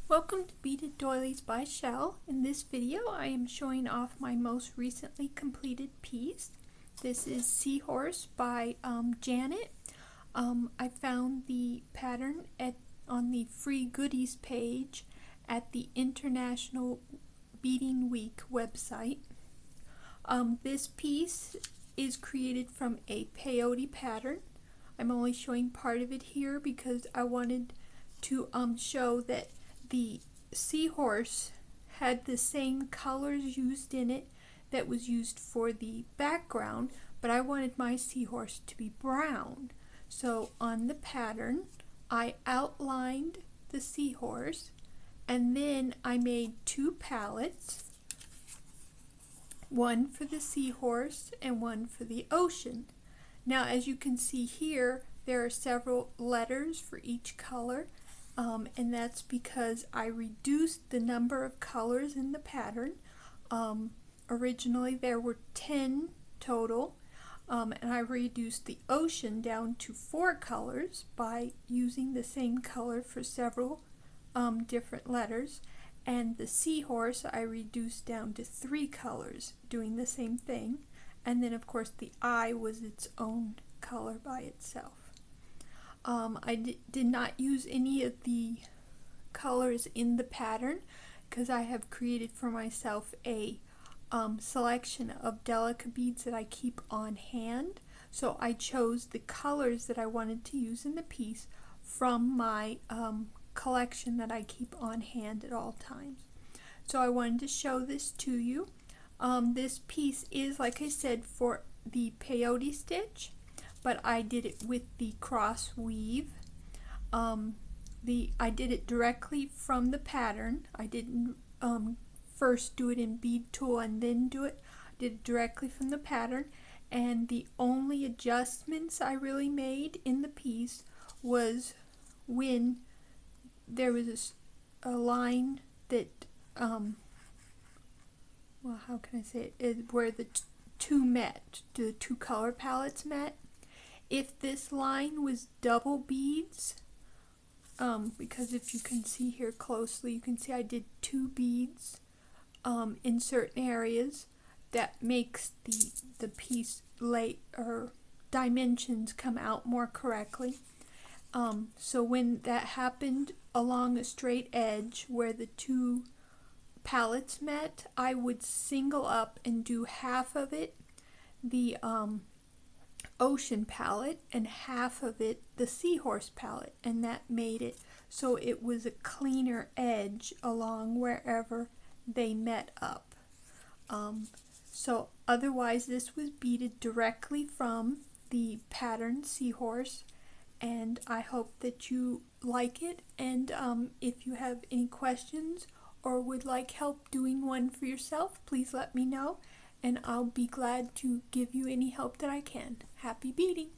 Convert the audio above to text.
Welcome to Beaded Doilies by Shell. In this video I am showing off my most recently completed piece. This is Seahorse by Janet. I found the pattern on the free goodies page at the International Beading Week website. This piece is created from a peyote pattern. I'm only showing part of it here because I wanted to show that the seahorse had the same colors used in it that was used for the background, but I wanted my seahorse to be brown. So on the pattern I outlined the seahorse and then I made two palettes, one for the seahorse and one for the ocean. Now as you can see here, there are several letters for each color. And that's because I reduced the number of colors in the pattern. Originally there were 10 total, and I reduced the ocean down to 4 colors by using the same color for several different letters, and the seahorse I reduced down to 3 colors doing the same thing, and then of course the eye was its own color by itself. I did not use any of the colors in the pattern because I have created for myself a selection of delica beads that I keep on hand. So I chose the colors that I wanted to use in the piece from my collection that I keep on hand at all times. So I wanted to show this to you. This piece is, like I said, for the peyote stitch, but I did it with the cross weave. I did it directly from the pattern. I didn't first do it in bead tool and then do it. I did it directly from the pattern, and the only adjustments I really made in the piece was when there was a line that well, how can I say it, where the two met, the two color palettes met. If this line was double beads, because if you can see here closely, you can see I did 2 beads in certain areas. That makes the piece or dimensions come out more correctly. So when that happened along a straight edge where the 2 palettes met, I would single up and do half of it the ocean palette and half of it the seahorse palette, and that made it so it was a cleaner edge along wherever they met up. So otherwise this was beaded directly from the pattern Seahorse, and I hope that you like it, and if you have any questions or would like help doing one for yourself, please let me know, and I'll be glad to give you any help that I can. Happy beading!